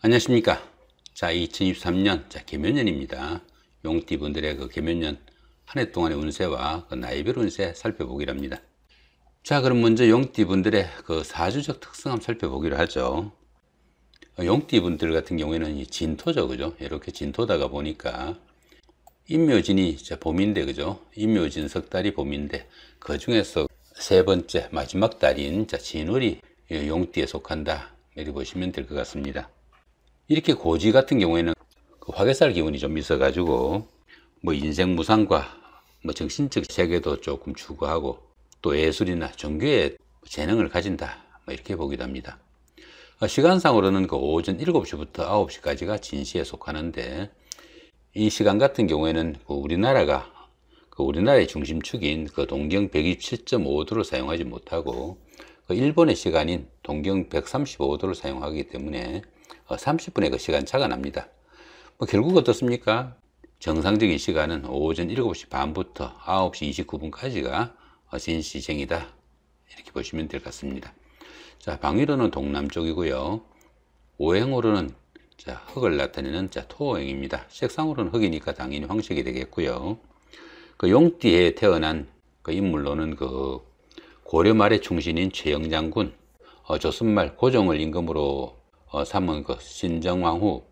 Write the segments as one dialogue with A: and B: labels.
A: 안녕하십니까. 자, 2023년 개묘년입니다. 용띠분들의 그 개묘년 한 해 동안의 운세와 그 나이별 운세 살펴보기로 합니다. 자, 그럼 먼저 용띠분들의 그 사주적 특성 한번 살펴보기로 하죠. 용띠분들 같은 경우에는 이 진토죠, 그죠? 이렇게 진토다가 보니까 인묘진이 봄인데, 그죠? 인묘진 석 달이 봄인데 그 중에서 세 번째 마지막 달인 진월이 용띠에 속한다, 이렇게 보시면 될 것 같습니다. 이렇게 고지 같은 경우에는 그 화개살 기운이 좀 있어가지고 뭐 인생 무상과 뭐 정신적 세계도 조금 추구하고 또 예술이나 종교에 재능을 가진다, 뭐 이렇게 보기도 합니다. 시간상으로는 그 오전 7시부터 9시까지가 진시에 속하는데, 이 시간 같은 경우에는 그 우리나라의 중심축인 그 동경 127.5도를 사용하지 못하고 그 일본의 시간인 동경 135도를 사용하기 때문에 30분의 그 시간차가 납니다. 뭐 결국 어떻습니까? 정상적인 시간은 오전 7시 반부터 9시 29분까지가 진시쟁이다, 이렇게 보시면 될 것 같습니다. 자, 방위로는 동남쪽이고요. 오행으로는 흑을 나타내는 토오행입니다. 색상으로는 흑이니까 당연히 황색이 되겠고요. 그 용띠에 태어난 그 인물로는 그 고려 말의 충신인 최영장군, 조선 말 고종을 임금으로 삼은 그 신정왕후,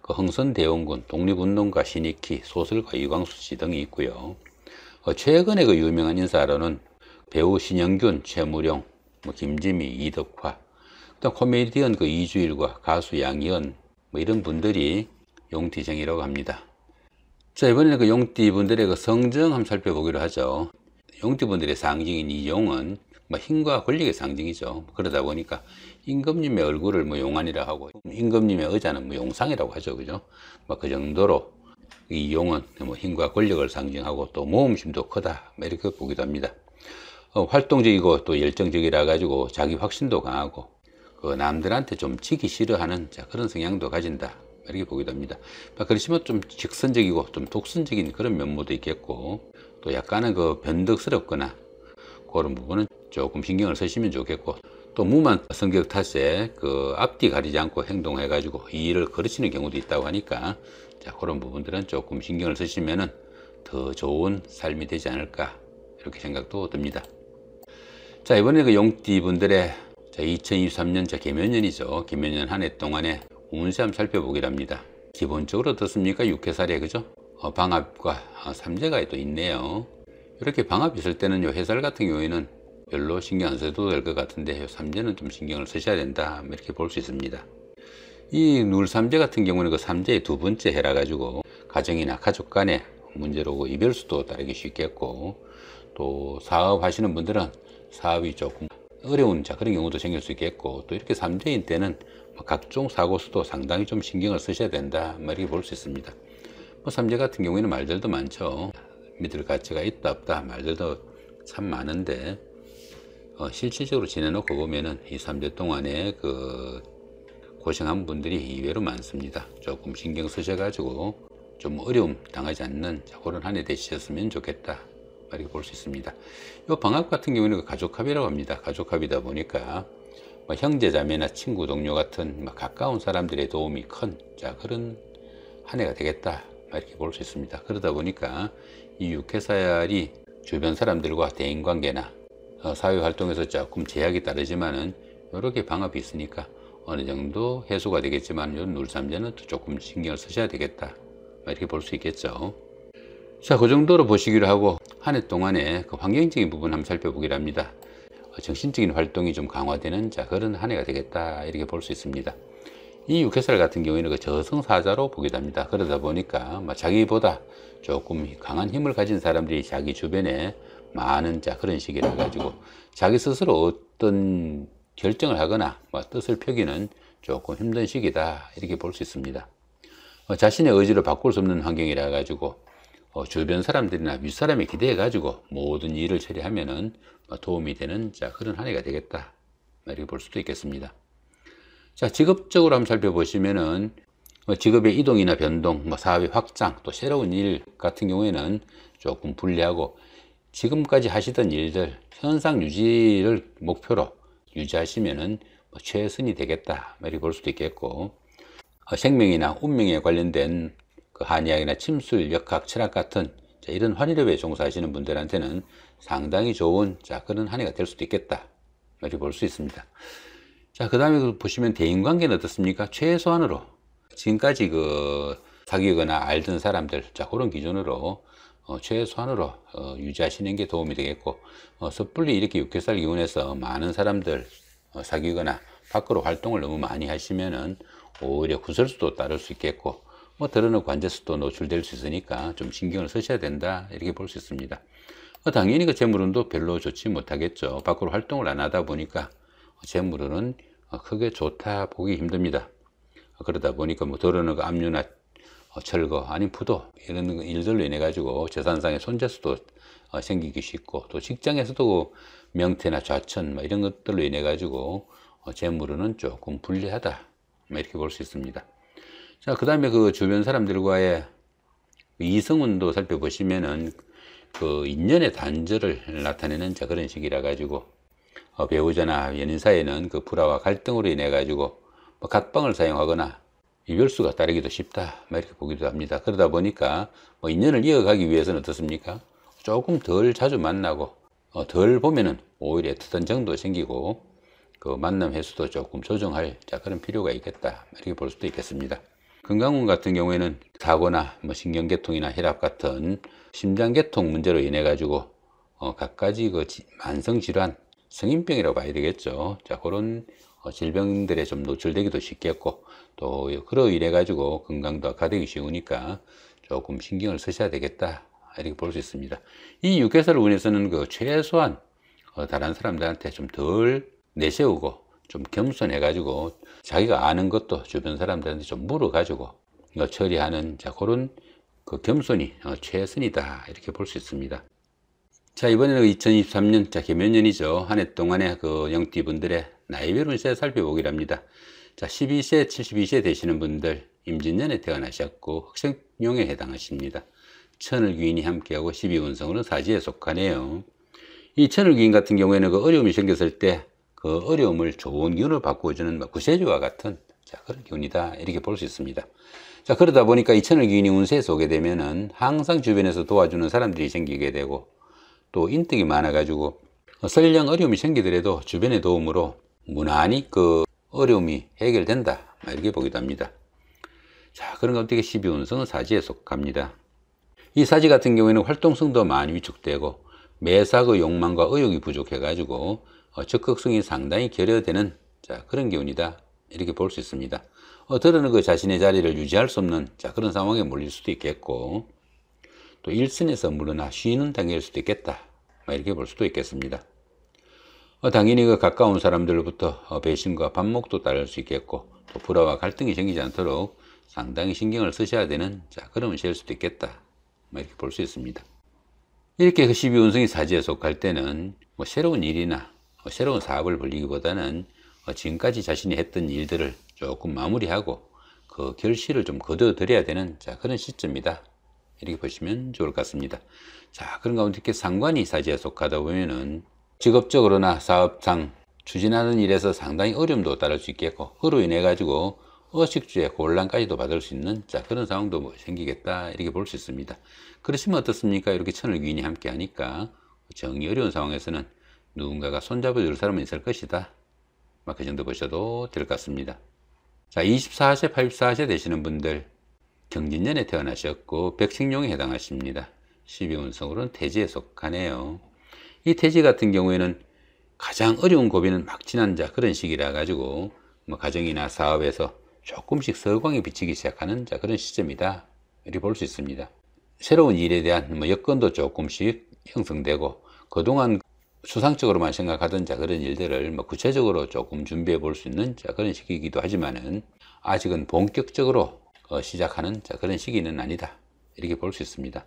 A: 그 흥선대원군, 독립운동가 신익희, 소설가 이광수 씨 등이 있고요. 최근에 그 유명한 인사로는 배우 신영균, 최무룡, 뭐 김지미, 이덕화, 또 코미디언 그 이주일과 가수 양희은, 뭐 이런 분들이 용띠쟁이라고 합니다. 자, 이번에는 그 용띠 분들의 그 성정 한번 살펴보기로 하죠. 용띠 분들의 상징인 이 용은 뭐 힘과 권력의 상징이죠. 그러다 보니까 임금님의 얼굴을 뭐 용안이라 하고 임금님의 의자는 뭐 용상이라고 하죠, 그죠? 뭐 그 정도로 이 용은 뭐 힘과 권력을 상징하고 또 모험심도 크다, 뭐 이렇게 보기도 합니다. 활동적이고 또 열정적이라 가지고 자기 확신도 강하고 그 남들한테 좀 지기 싫어하는 그런 성향도 가진다, 이렇게 보기도 합니다. 그렇지만 좀 직선적이고 좀 독선적인 그런 면모도 있겠고, 또 약간은 그 변덕스럽거나 그런 부분은 조금 신경을 쓰시면 좋겠고, 또 무만 성격 탓에 그 앞뒤 가리지 않고 행동해 가지고 이 일을 거르치는 경우도 있다고 하니까 그런 부분들은 조금 신경을 쓰시면은 더 좋은 삶이 되지 않을까, 이렇게 생각도 듭니다. 자, 이번에 그 용띠 분들의 2023년 개묘년이죠. 개묘년 한 해 동안의 운세 한번 살펴보기로 합니다. 기본적으로 어떻습니까? 육해살에, 그죠? 방합과 삼재가 또 있네요. 이렇게 방합이 있을 때는 요 해살 같은 경우에는 별로 신경 안 써도 될 것 같은데 요 삼재는 좀 신경을 쓰셔야 된다, 이렇게 볼 수 있습니다. 이 눌삼재 같은 경우는 그 삼재의 두 번째 해라 가지고 가정이나 가족 간의 문제로 이별수도 따르기 쉽겠고, 또 사업하시는 분들은 사업이 조금 어려운 그런 경우도 생길 수 있겠고, 또 이렇게 삼재인 때는 각종 사고 수도 상당히 좀 신경을 쓰셔야 된다, 이렇게 볼 수 있습니다. 삼재 같은 경우에는 말들도 많죠. 믿을 가치가 있다 없다 말들도 참 많은데 실질적으로 지내놓고 보면은 이 삼재 동안에 그 고생한 분들이 의외로 많습니다. 조금 신경 쓰셔가지고 좀 어려움 당하지 않는 그런 한 해 되셨으면 좋겠다, 이렇게 볼 수 있습니다. 이 방학 같은 경우는 가족합이라고 합니다. 가족합이다 보니까 형제 자매나 친구 동료 같은 가까운 사람들의 도움이 큰 그런 한 해가 되겠다, 이렇게 볼 수 있습니다. 그러다 보니까 이 육해살이 주변 사람들과 대인관계나 사회활동에서 조금 제약이 따르지만은 이렇게 방합이 있으니까 어느 정도 해소가 되겠지만 이 눌삼재는 조금 신경을 쓰셔야 되겠다, 이렇게 볼 수 있겠죠. 자, 그 정도로 보시기로 하고 한 해 동안의 그 환경적인 부분 한번 살펴보기로 합니다. 정신적인 활동이 좀 강화되는 그런 한 해가 되겠다, 이렇게 볼 수 있습니다. 이 육해살 같은 경우에는 그 저승사자로 보기도 합니다. 그러다 보니까 자기보다 조금 강한 힘을 가진 사람들이 자기 주변에 많은 그런 시기라 가지고 자기 스스로 어떤 결정을 하거나 뜻을 펴기는 조금 힘든 시기다, 이렇게 볼 수 있습니다. 자신의 의지를 바꿀 수 없는 환경이라 가지고 주변 사람들이나 윗사람에 기대해 가지고 모든 일을 처리하면은 도움이 되는 그런 한 해가 되겠다, 이렇게 볼 수도 있겠습니다. 자, 직업적으로 한번 살펴보시면은 직업의 이동이나 변동, 사업의 확장, 또 새로운 일 같은 경우에는 조금 불리하고, 지금까지 하시던 일들 현상 유지를 목표로 유지하시면은 최선이 되겠다, 이렇게 볼 수도 있겠고, 생명이나 운명에 관련된 그 한의학이나 침술, 역학, 철학 같은 이런 환희렵에 종사하시는 분들한테는 상당히 좋은 그런 한 해가 될 수도 있겠다, 이렇게 볼 수 있습니다. 자, 그 다음에 보시면 대인관계는 어떻습니까? 최소한으로 지금까지 사귀거나 알던 사람들, 그런 기준으로 최소한으로 유지하시는 게 도움이 되겠고, 섣불리 이렇게 6개살 기운에서 많은 사람들 사귀거나 밖으로 활동을 너무 많이 하시면은 오히려 구설수도 따를 수 있겠고, 드러는 관제수도 노출될 수 있으니까 좀 신경을 쓰셔야 된다, 이렇게 볼 수 있습니다. 당연히 재물운도 별로 좋지 못하겠죠. 밖으로 활동을 안 하다 보니까 재물운은 크게 좋다 보기 힘듭니다. 그러다 보니까 드러는 압류나 철거 아니면 부도 이런 일들로 인해 가지고 재산상의 손재수도 생기기 쉽고, 또 직장에서도 명태나 좌천 이런 것들로 인해 가지고 재물운은 조금 불리하다, 이렇게 볼 수 있습니다. 자, 그 다음에 주변 사람들과의 이성운도 살펴보시면은 인연의 단절을 나타내는 그런 시기라 가지고 배우자나 연인 사이에는 불화와 갈등으로 인해 가지고 각방을 사용하거나 이별수가 따르기도 쉽다, 이렇게 보기도 합니다. 그러다 보니까 인연을 이어가기 위해서는 어떻습니까? 조금 덜 자주 만나고 덜 보면은 오히려 애틋한 정도 생기고 만남 횟수도 조금 조정할 그런 필요가 있겠다, 이렇게 볼 수도 있겠습니다. 건강운 같은 경우에는 사고나 신경계통이나 혈압 같은 심장계통 문제로 인해 가지고 갖가지 만성질환, 성인병이라고 봐야 되겠죠. 그런 질병들에 좀 노출되기도 쉽겠고, 또 그로 인해 가지고 건강도 악화되기 쉬우니까 조금 신경을 쓰셔야 되겠다, 이렇게 볼 수 있습니다. 이 6개살 운에서는 최소한 다른 사람들한테 좀 덜 내세우고 좀 겸손해 가지고 자기가 아는 것도 주변 사람들한테 좀 물어 가지고 처리하는 그런 겸손이 최선이다, 이렇게 볼 수 있습니다. 자, 이번에는 2023년 개묘년이죠. 한 해 동안의 영띠분들의 나이별 운세 살펴보기로 합니다. 자, 12세, 72세 되시는 분들 임진년에 태어나셨고 흑생룡에 해당하십니다. 천을귀인이 함께하고 12운성으로는 사지에 속하네요. 이 천을귀인 같은 경우에는 어려움이 생겼을 때 어려움을 좋은 기운으로 바꾸어주는 구세주와 같은 그런 기운이다, 이렇게 볼 수 있습니다. 자, 그러다 보니까 이 천을귀인이 운세에서 오게 되면은 항상 주변에서 도와주는 사람들이 생기게 되고, 또 인덕이 많아가지고 설령 어려움이 생기더라도 주변의 도움으로 무난히 어려움이 해결된다, 이렇게 보기도 합니다. 자, 그런 가운데 12운성은 사지에 속합니다. 이 사지 같은 경우에는 활동성도 많이 위축되고 매사의 욕망과 의욕이 부족해 가지고 적극성이 상당히 결여되는 그런 기운이다, 이렇게 볼 수 있습니다. 들어는 자신의 자리를 유지할 수 없는 그런 상황에 몰릴 수도 있겠고, 또 일선에서 물러나 쉬는 단계일 수도 있겠다, 이렇게 볼 수도 있겠습니다. 당연히 가까운 사람들로부터 배신과 반목도 따를 수 있겠고, 또 불화와 갈등이 생기지 않도록 상당히 신경을 쓰셔야 되는 그런 운세일 수도 있겠다, 이렇게 볼 수 있습니다. 이렇게 12운성이 사지에 속할 때는 새로운 일이나 새로운 사업을 벌리기보다는 지금까지 자신이 했던 일들을 조금 마무리하고 결실을 좀 거둬들여야 되는 그런 시점이다, 이렇게 보시면 좋을 것 같습니다. 자, 그런 가운데 이렇게 상관이 사지에 속하다 보면은 직업적으로나 사업상 추진하는 일에서 상당히 어려움도 따를 수 있겠고, 그로 인해 가지고 의식주의 곤란까지도 받을 수 있는 그런 상황도 생기겠다, 이렇게 볼 수 있습니다. 그러시면 어떻습니까? 이렇게 천을귀인이 함께 하니까 정이 어려운 상황에서는 누군가가 손잡아 줄 사람은 있을 것이다, 그 정도 보셔도 될 것 같습니다. 자, 24세, 84세 되시는 분들 경진년에 태어나셨고 백식룡에 해당하십니다. 12운성으로는 태지에 속하네요. 이 태지 같은 경우에는 가장 어려운 고비는 막 지난 그런 시기라 가지고 가정이나 사업에서 조금씩 서광이 비치기 시작하는 그런 시점이다, 이렇게 볼 수 있습니다. 새로운 일에 대한 여건도 조금씩 형성되고, 그동안 수상적으로만 생각하던 그런 일들을 구체적으로 조금 준비해 볼 수 있는 그런 시기이기도 하지만은 아직은 본격적으로 시작하는 그런 시기는 아니다, 이렇게 볼 수 있습니다.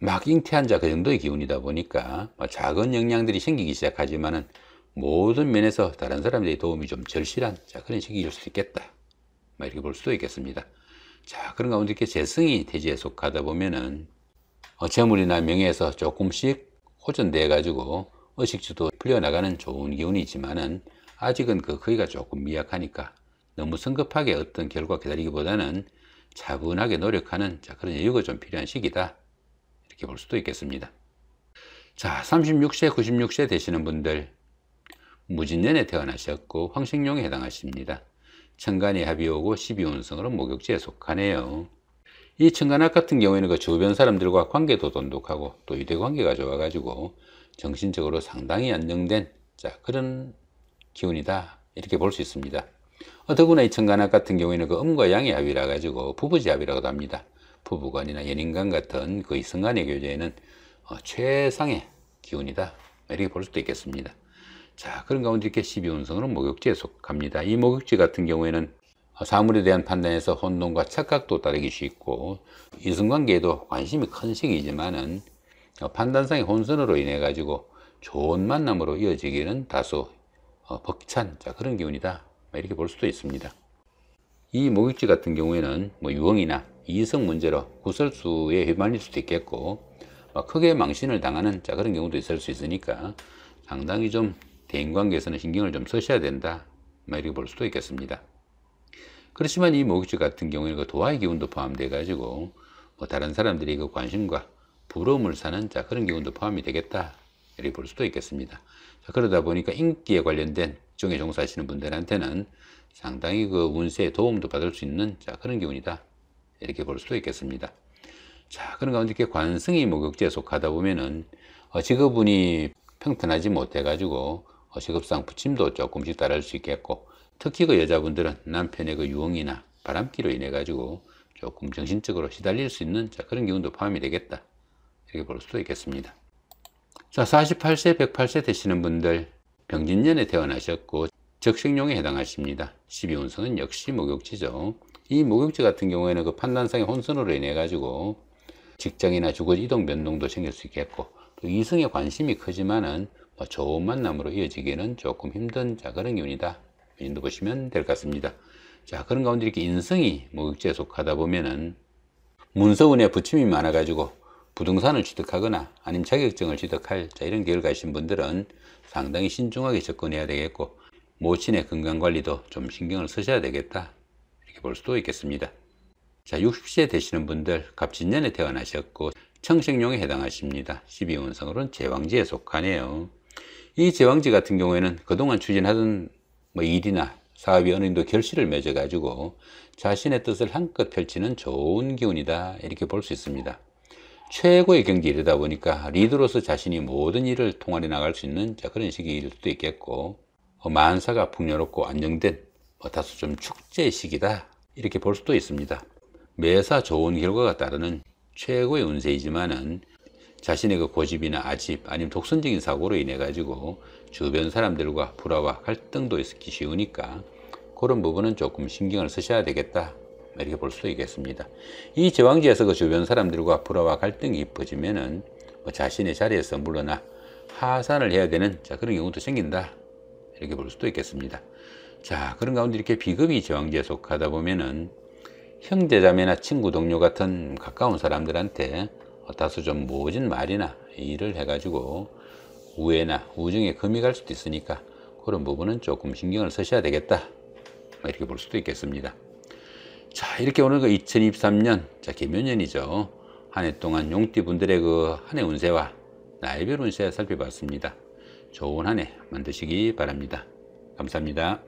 A: 막 잉태한 그 정도의 기운이다 보니까 작은 영향들이 생기기 시작하지만은 모든 면에서 다른 사람들의 도움이 좀 절실한 그런 시기일 수 있겠다, 이렇게 볼 수도 있겠습니다. 자, 그런 가운데 이렇게 재성이 태지에 속하다 보면은 재물이나 명예에서 조금씩 호전돼 가지고 의식주도 풀려나가는 좋은 기운이 있지만은 아직은 거기가 조금 미약하니까 너무 성급하게 어떤 결과 기다리기보다는 차분하게 노력하는 그런 여유가 좀 필요한 시기다, 이렇게 볼 수도 있겠습니다. 자, 36세, 96세 되시는 분들, 무진년에 태어나셨고 황식룡에 해당하십니다. 천간이 합이 오고 12운성으로 목욕지에 속하네요. 이 천간합 같은 경우에는 그 주변 사람들과 관계도 돈독하고 또 유대관계가 좋아가지고 정신적으로 상당히 안정된 그런 기운이다, 이렇게 볼 수 있습니다. 더구나 이 천간합 같은 경우에는 그 음과 양의 합이라 가지고 부부지합이라고도 합니다. 부부간이나 연인간 같은 그 이성간의 교제에는 최상의 기운이다, 이렇게 볼 수도 있겠습니다. 자, 그런 가운데 이렇게 12운성으로 목욕지에 속합니다. 이 목욕지 같은 경우에는 사물에 대한 판단에서 혼돈과 착각도 따르기 쉽고 이성관계에도 관심이 큰 시기이지만은 판단상의 혼선으로 인해 가지고 좋은 만남으로 이어지기는 다소 벅찬 그런 기운이다, 이렇게 볼 수도 있습니다. 이 목욕지 같은 경우에는 유흥이나 이성 문제로 구설수에 휘말릴 수도 있겠고 크게 망신을 당하는 그런 경우도 있을 수 있으니까 상당히 좀 대인관계에서는 신경을 좀 쓰셔야 된다, 이렇게 볼 수도 있겠습니다. 그렇지만 이 목욕지 같은 경우에는 그 도화의 기운도 포함되어 가지고 다른 사람들이 그 관심과 부러움을 사는 그런 기운도 포함이 되겠다, 이렇게 볼 수도 있겠습니다. 그러다 보니까 인기에 관련된 직종에 종사하시는 분들한테는 상당히 그 운세에 도움도 받을 수 있는 그런 기운이다, 이렇게 볼 수도 있겠습니다. 자, 그런 가운데 이렇게 관성이 목욕지에 속하다 보면은 직업운이 평탄하지 못해 가지고 직업상 부침도 조금씩 따를 수 있겠고, 특히 그 여자분들은 남편의 그 유흥이나 바람기로 인해 가지고 조금 정신적으로 시달릴 수 있는 그런 기운도 포함이 되겠다, 이렇게 볼 수도 있겠습니다. 자, 48세, 108세 되시는 분들, 병진년에 태어나셨고 적생룡에 해당하십니다. 12운성은 역시 목욕지죠. 이 목욕지 같은 경우에는 그 판단상의 혼선으로 인해 가지고 직장이나 주거 이동 변동도 생길 수 있겠고, 또 이성에 관심이 크지만은 좋은 만남으로 이어지기는 조금 힘든 그런 기운이다, 이 정도 보시면 될 것 같습니다. 자, 그런 가운데 이렇게 인성이 목욕지에 속하다 보면은 문서운에 부침이 많아 가지고 부동산을 취득하거나 아니면 자격증을 취득할 이런 계획을 가신 분들은 상당히 신중하게 접근해야 되겠고, 모친의 건강관리도 좀 신경을 쓰셔야 되겠다, 이렇게 볼 수도 있겠습니다. 자, 60세 되시는 분들, 갑진년에 태어나셨고 청생룡에 해당하십니다. 12운성으로는 제왕지에 속하네요. 이 제왕지 같은 경우에는 그동안 추진하던 일이나 사업이 어느 정도 결실을 맺어 가지고 자신의 뜻을 한껏 펼치는 좋은 기운이다, 이렇게 볼 수 있습니다. 최고의 경지이다 보니까 리더로서 자신이 모든 일을 통할해 나갈 수 있는 그런 시기일 수도 있겠고, 만사가 풍요롭고 안정된 다소 좀 축제의 시기다, 이렇게 볼 수도 있습니다. 매사 좋은 결과가 따르는 최고의 운세이지만은 자신의 그 고집이나 아집 아니면 독선적인 사고로 인해 가지고 주변 사람들과 불화와 갈등도 있기 쉬우니까 그런 부분은 조금 신경을 쓰셔야 되겠다, 이렇게 볼 수도 있겠습니다. 이 제왕지에서 그 주변 사람들과 불화와 갈등이 깊어지면은 자신의 자리에서 물러나 하산을 해야 되는 그런 경우도 생긴다, 이렇게 볼 수도 있겠습니다. 자, 그런 가운데 이렇게 비급이 제왕지에 속하다 보면은 형제자매나 친구 동료 같은 가까운 사람들한테 다소 좀 모진 말이나 일을 해가지고 우애나 우정에 금이 갈 수도 있으니까 그런 부분은 조금 신경을 쓰셔야 되겠다, 이렇게 볼 수도 있겠습니다. 자, 이렇게 오늘 그 2023년 계묘년이죠. 한 해 동안 용띠분들의 그 한 해 운세와 나이별 운세 살펴봤습니다. 좋은 한 해 만드시기 바랍니다. 감사합니다.